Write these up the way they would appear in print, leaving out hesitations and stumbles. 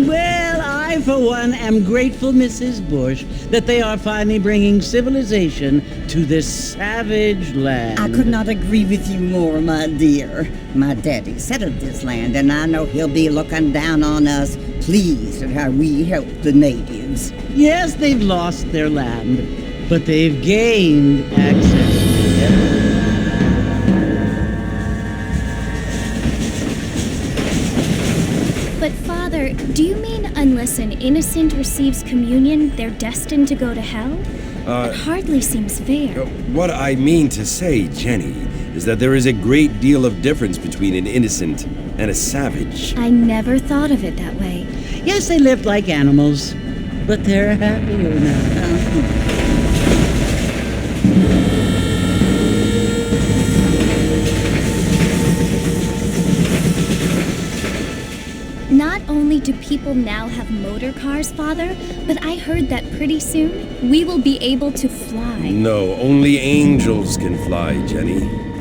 Well, I, for one, am grateful, Mrs. Bush, that they are finally bringing civilization to this savage land. I could not agree with you more, my dear. My daddy settled this land, and I know he'll be looking down on us, pleased at how we help the natives. Yes, they've lost their land, but they've gained access to it. But Father, do you mean unless an innocent receives communion, they're destined to go to hell? That hardly seems fair. What I mean to say, Jenny, is that there is a great deal of difference between an innocent and a savage. I never thought of it that way. Yes, they lived like animals, but they're happier now. Not only do people now have motor cars, Father, but I heard that pretty soon we will be able to fly. No, only angels can fly, Jenny.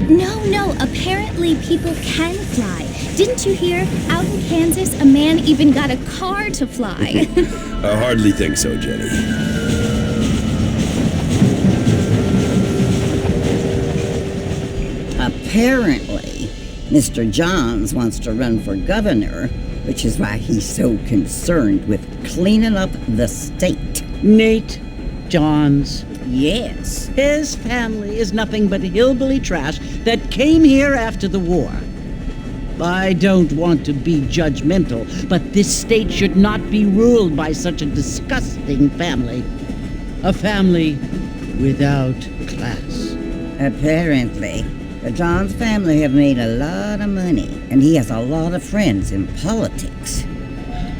No, apparently people can fly. Didn't you hear? Out in Kansas, a man even got a car to fly. I hardly think so, Jenny. Apparently, Mr. Johns wants to run for governor, which is why he's so concerned with cleaning up the state. Nate Johns. Yes. His family is nothing but hillbilly trash that came here after the war. I don't want to be judgmental, but this state should not be ruled by such a disgusting family. A family without class. Apparently, the Johns family have made a lot of money, and he has a lot of friends in politics.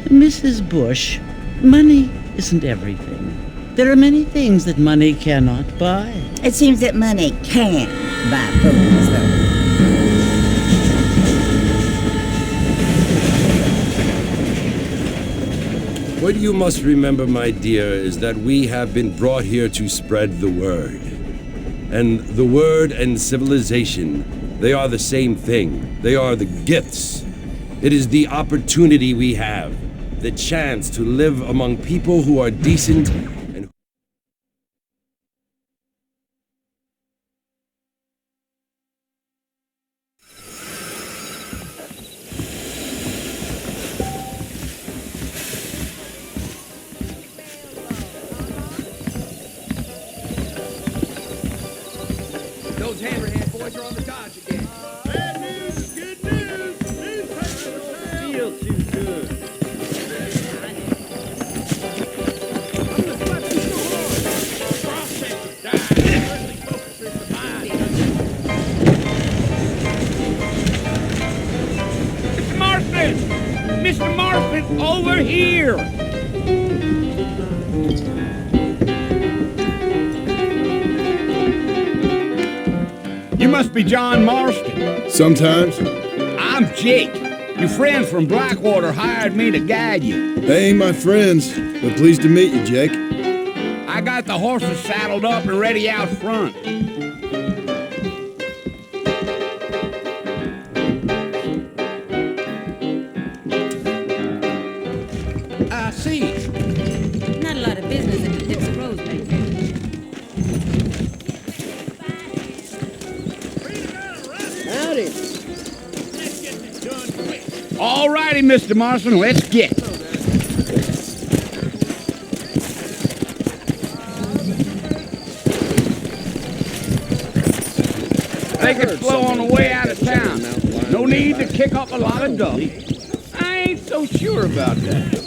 Mrs. Bush, money isn't everything. There are many things that money cannot buy. It seems that money can buy fools, though. What you must remember, my dear, is that we have been brought here to spread the word. And the word and civilization, they are the same thing. They are the gifts. It is the opportunity we have, the chance to live among people who are decent and Those Hammerhead boys are on the dodge again. Bad news, good news. Newspapers are saying feel too good. Mr. Marston, over here! You must be John Marston. Sometimes. I'm Jake. Your friends from Blackwater hired me to guide you. They ain't my friends, but pleased to meet you, Jake. I got the horses saddled up and ready out front. See. Not a lot of business in the Dips of Rose lately. Howdy. All righty, Mr. Marston, let's get. Take it slow on the way out of town. No need to kick up a lot of dust. I ain't so sure about that.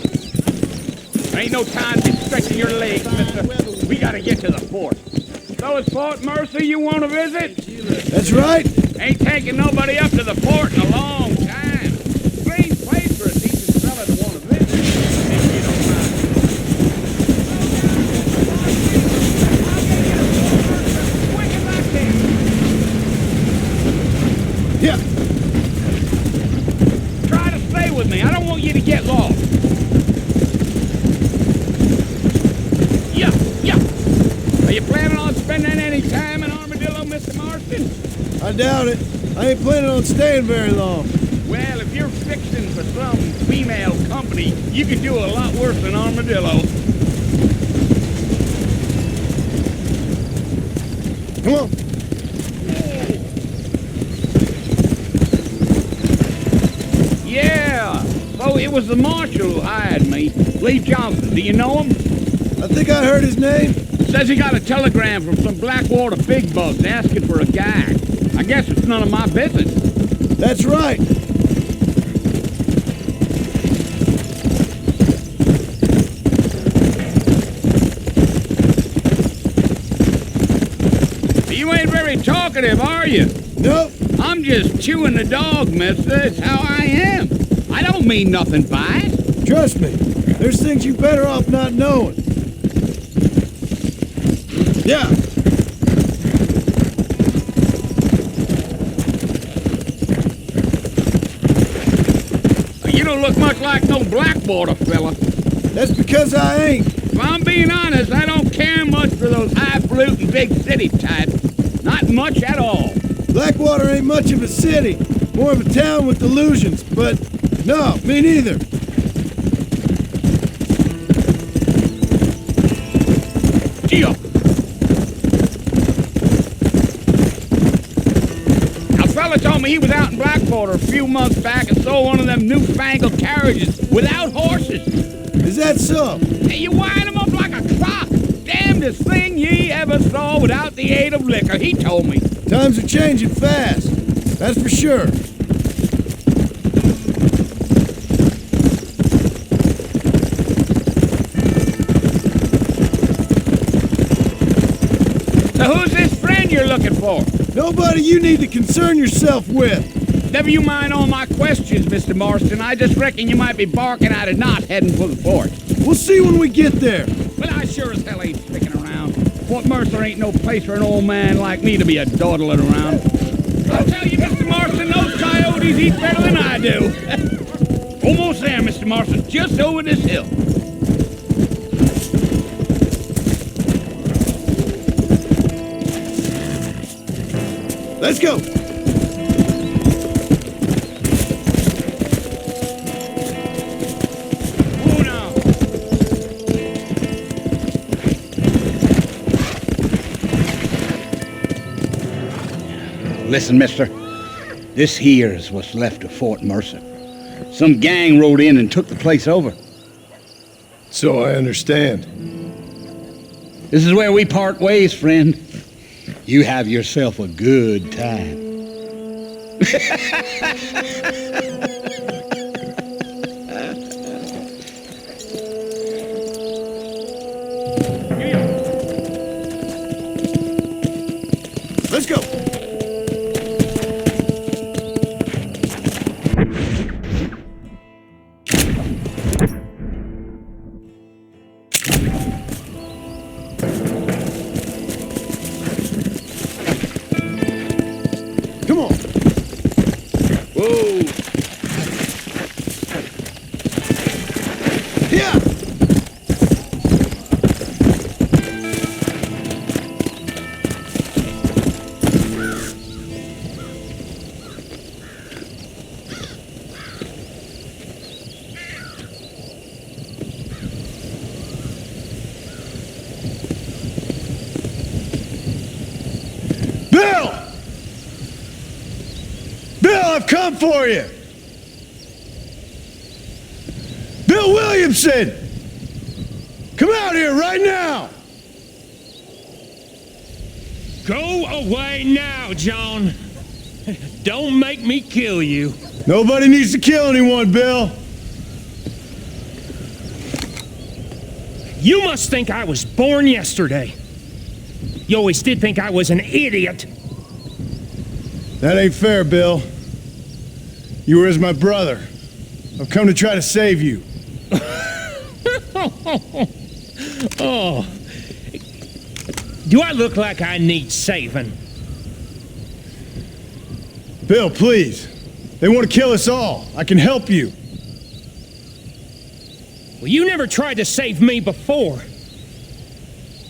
Ain't no time to be stretching your legs, mister. We gotta get to the fort. So it's Fort Mercy you want to visit? That's right. Ain't taking nobody up to the fort in a long time. Strange place for a decent fella to want to visit, if you don't mind. Quick as I can. Yeah. Try to stay with me. I don't want you to get lost. Are you planning on spending any time in Armadillo, Mr. Marston? I doubt it. I ain't planning on staying very long. Well, if you're fixing for some female company, you could do a lot worse than Armadillo. Come on. Yeah. So it was the marshal who hired me, Lee Johnson. Do you know him? I think I heard his name. Says he got a telegram from some Blackwater big bugs asking for a guide. I guess it's none of my business. That's right. You ain't very talkative, are you? Nope. I'm just chewing the dog, mister. It's how I am. I don't mean nothing by it. Trust me. There's things you better off not knowing. Yeah. You don't look much like no Blackwater fella. That's because I ain't. If I'm being honest, I don't care much for those highfalutin big city types. Not much at all. Blackwater ain't much of a city. More of a town with delusions, but no, me neither. Geo! A fella told me he was out in Blackwater a few months back and saw one of them newfangled carriages without horses. Is that so? And you wind them up like a clock. Damnedest thing ye ever saw without the aid of liquor, he told me. Times are changing fast. That's for sure. So who's this friend you're looking for? Nobody you need to concern yourself with. Never you mind all my questions, Mr. Marston. I just reckon you might be barking at a knot heading for the fort. We'll see when we get there. Well, I sure as hell ain't sticking around. Fort Mercer ain't no place for an old man like me to be a dawdling around. I'll tell you, Mr. Marston, those coyotes eat better than I do. Almost there, Mr. Marston, just over this hill. Let's go. Oh, no. Listen, mister. This here is what's left of Fort Mercer. Some gang rode in and took the place over. So I understand. This is where we part ways, friend. You have yourself a good time. I've come for you! Bill Williamson! Come out here right now! Go away now, John. Don't make me kill you. Nobody needs to kill anyone, Bill. You must think I was born yesterday. You always did think I was an idiot. That ain't fair, Bill. You were as my brother. I've come to try to save you. Oh. Do I look like I need saving? Bill, please. They want to kill us all. I can help you. Well, you never tried to save me before.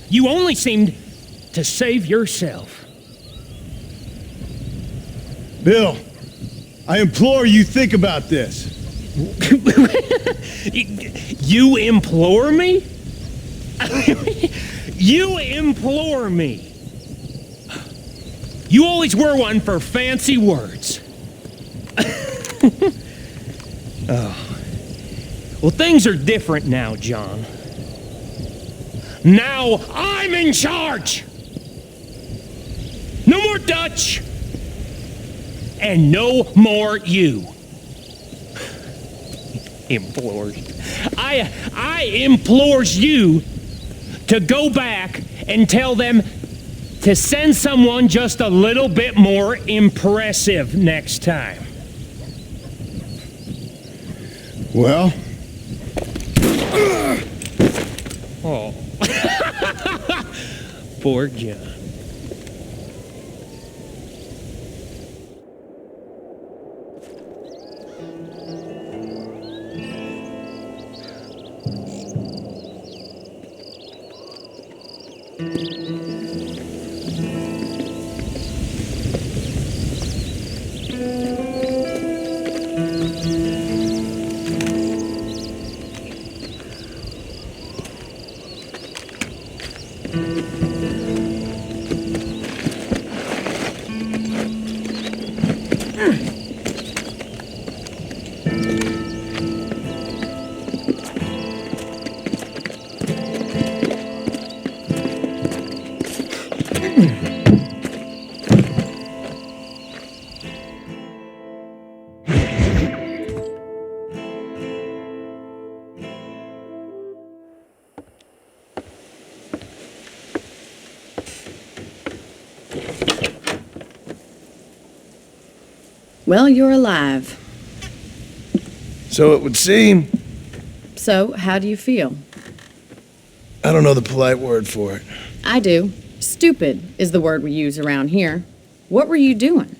You only seemed to save yourself. Bill, I implore you think about this. You implore me? You implore me. You always were one for fancy words. Oh. Well, things are different now, John. Now I'm in charge. No more Dutch. And no more you. Implores. I implores you to go back and tell them to send someone just a little bit more impressive next time. Well? Oh. Poor John. Well, you're alive. So it would seem. So, how do you feel? I don't know the polite word for it. I do. Stupid is the word we use around here. What were you doing?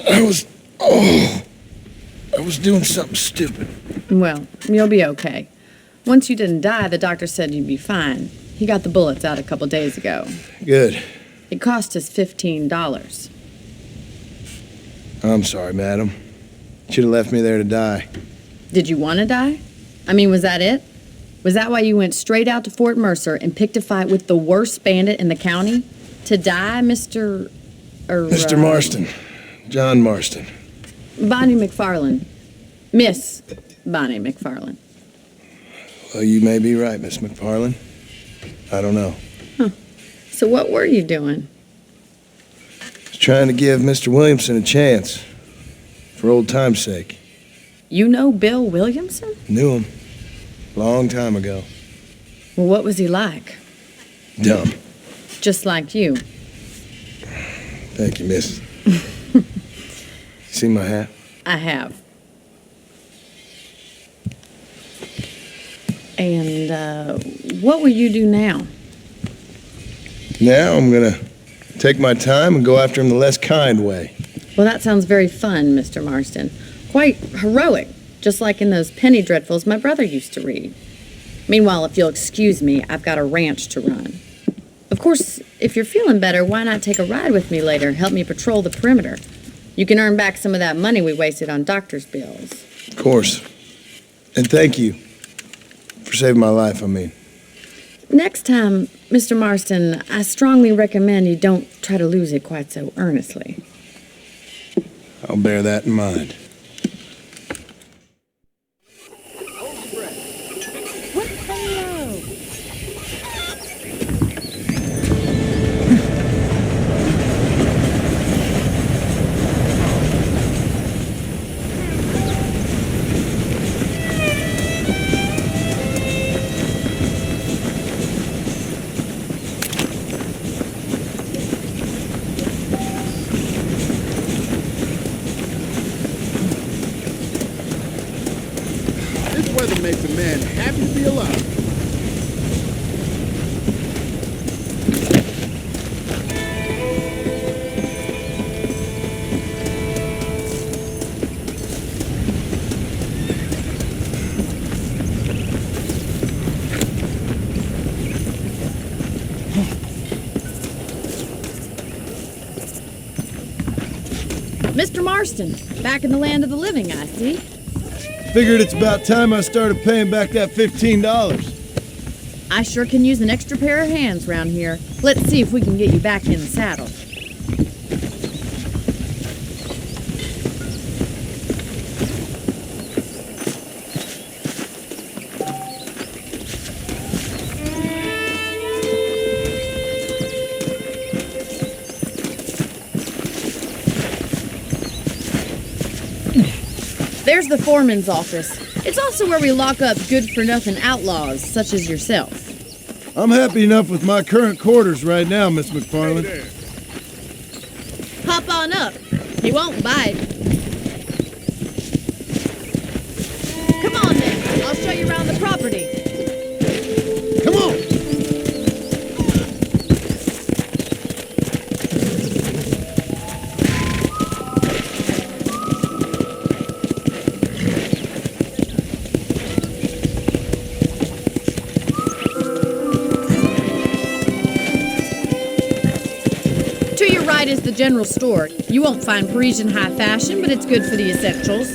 I was doing something stupid. Well, you'll be okay. Once you didn't die, the doctor said you'd be fine. He got the bullets out a couple days ago. Good. It cost us $15. I'm sorry, madam. Should have left me there to die. Did you want to die? I mean, was that it? Was that why you went straight out to Fort Mercer and picked a fight with the worst bandit in the county? To die, Mr. Mr. Marston. John Marston. Bonnie McFarland. Miss Bonnie McFarland. Well, you may be right, Miss McFarland. I don't know. Huh. So what were you doing? Just trying to give Mr. Williamson a chance. For old time's sake. You know Bill Williamson? Knew him. Long time ago. Well, what was he like? Dumb. Just like you. Thank you, miss. See my hat? I have. And, what will you do now? Now I'm gonna take my time and go after him the less kind way. Well, that sounds very fun, Mr. Marston. Quite heroic, just like in those penny dreadfuls my brother used to read. Meanwhile, if you'll excuse me, I've got a ranch to run. Of course, if you're feeling better, why not take a ride with me later and help me patrol the perimeter? You can earn back some of that money we wasted on doctor's bills. Of course. And thank you. For saving my life, I mean. Next time, Mr. Marston, I strongly recommend you don't try to lose it quite so earnestly. I'll bear that in mind. This weather makes a man happy to be alive. Mr. Marston, back in the land of the living, I see. Figured it's about time I started paying back that $15. I sure can use an extra pair of hands round here. Let's see if we can get you back in the saddle. There's the foreman's office. It's also where we lock up good-for-nothing outlaws, such as yourself. I'm happy enough with my current quarters right now, Miss McFarland. Hop on up. He won't bite. Come on, then. I'll show you around the property. Come on! To your right is the general store. You won't find Parisian high fashion, but it's good for the essentials.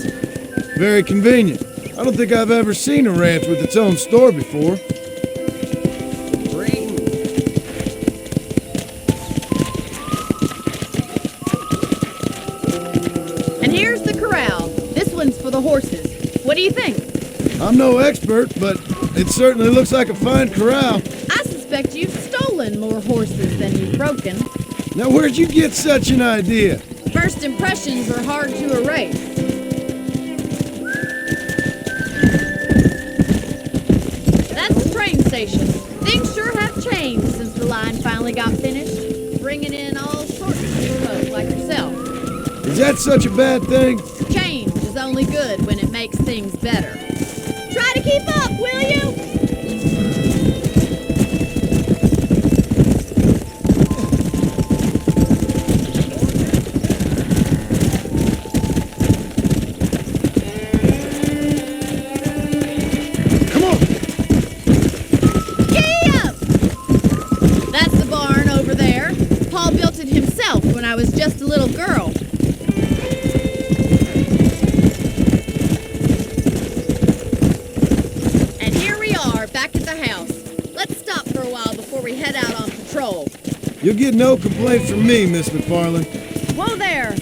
Very convenient. I don't think I've ever seen a ranch with its own store before. And here's the corral. This one's for the horses. What do you think? I'm no expert, but it certainly looks like a fine corral. I suspect you've stolen more horses than you've broken. Now, where'd you get such an idea? First impressions are hard to erase. That's the train station. Things sure have changed since the line finally got finished, bringing in all sorts of new folk like yourself. Is that such a bad thing? Change is only good when it makes things better. Try to keep up, will you? When I was just a little girl. And here we are, back at the house. Let's stop for a while before we head out on patrol. You'll get no complaints from me, Miss McFarland. Whoa there!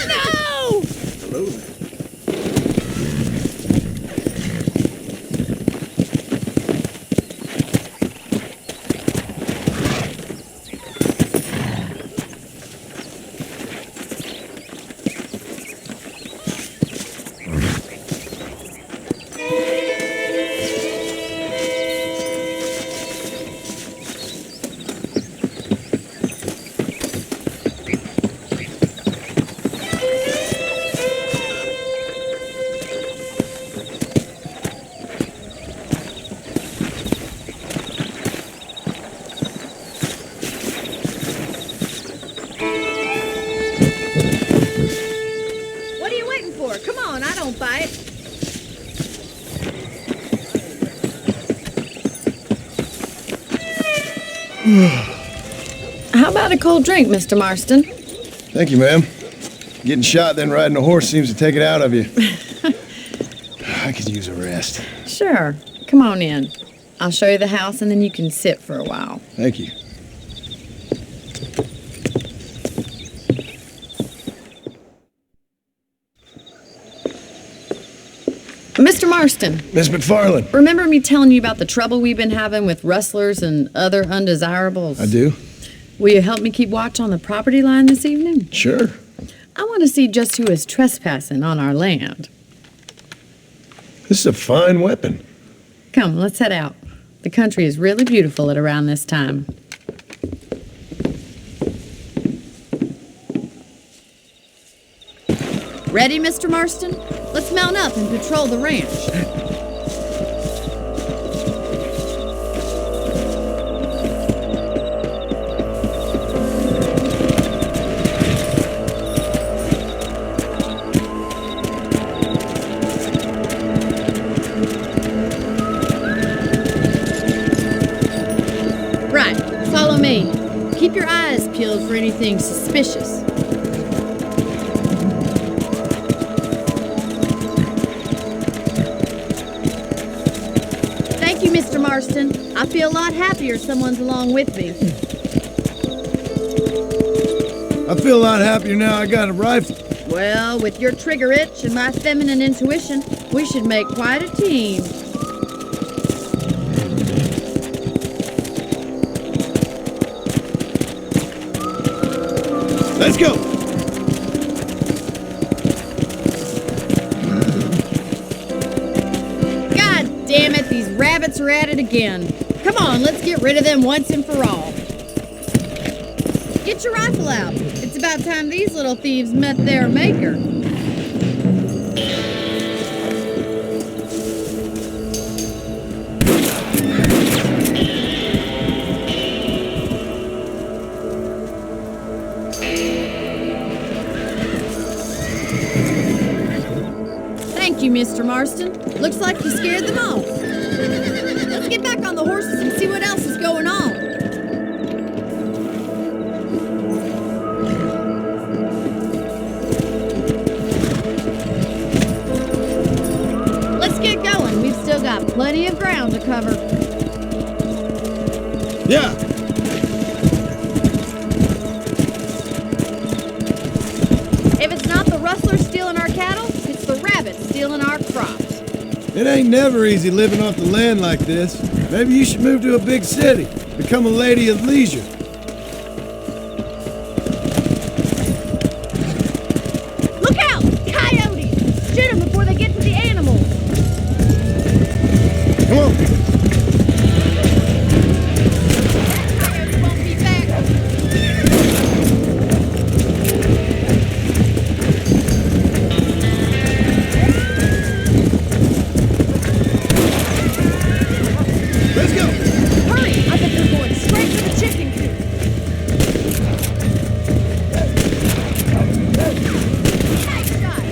No! Hello there. Come on, I don't bite. How about a cold drink, Mr. Marston? Thank you, ma'am. Getting shot then riding a horse seems to take it out of you. I could use a rest. Sure. Come on in. I'll show you the house and then you can sit for a while. Thank you. Mr. Marston, Miss McFarland. remember me telling you about the trouble we've been having with rustlers and other undesirables? I do. Will you help me keep watch on the property line this evening? Sure. I want to see just who is trespassing on our land. This is a fine weapon. Come, let's head out. The country is really beautiful at around this time. Ready, Mr. Marston? Let's mount up and patrol the ranch. Right, follow me. Keep your eyes peeled for anything suspicious. Thank you, Mr. Marston. I feel a lot happier someone's along with me. I feel a lot happier now I got a rifle. Well, with your trigger itch and my feminine intuition, we should make quite a team. Let's go. God damn it, these rabbits are at it again. Come on, let's get rid of them once and for all. Get your rifle out. It's about time these little thieves met their maker. Thank you, Mr. Marston. Looks like you scared them off. Let's get back on the horses and see what else is going on. Let's get going. We've still got plenty of ground to cover. Yeah. If it's not the rustlers stealing our cattle, it's the rabbits stealing our crops. It ain't never easy living off the land like this. Maybe you should move to a big city. Become a lady of leisure. Look out! Coyotes! Shoot them before they get to the animals. Come on. Coyotes won't be back. Let's go. Hurry! I bet they're going straight to the chicken coop. Nice shot.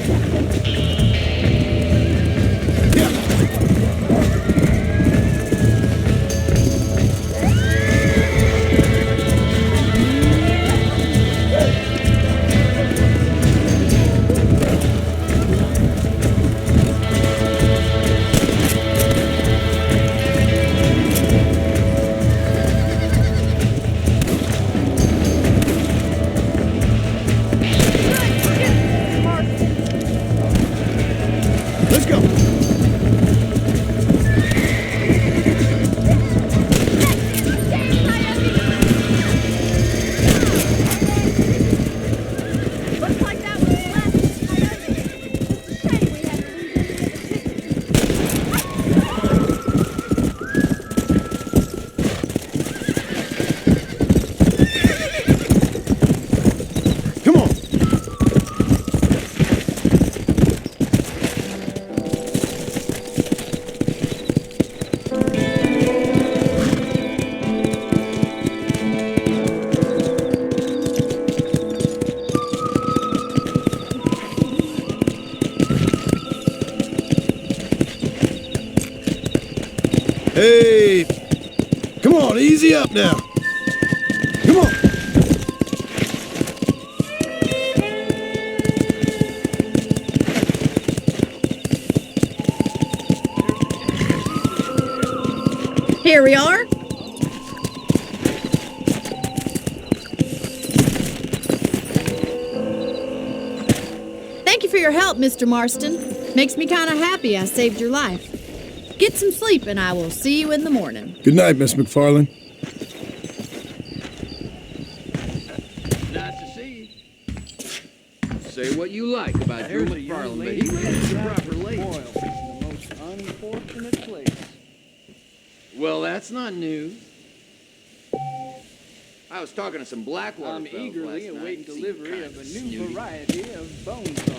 Let's go. Looks like that was the last coyote. It's a shame we had to lose it. Come on. Hey, come on, easy up now. Come on. Here we are. Thank you for your help, Mr. Marston. Makes me kind of happy I saved your life. Get some sleep and I will see you in the morning. Good night, Miss McFarland. Nice to see you. Say what you like about Joe McFarland, but he makes the proper lady. The most unfortunate place. Well, that's not news. I was talking to some Blackwater I'm fellas eagerly last night. awaiting Seemed delivery kinda of a new snooty. variety of bone saw.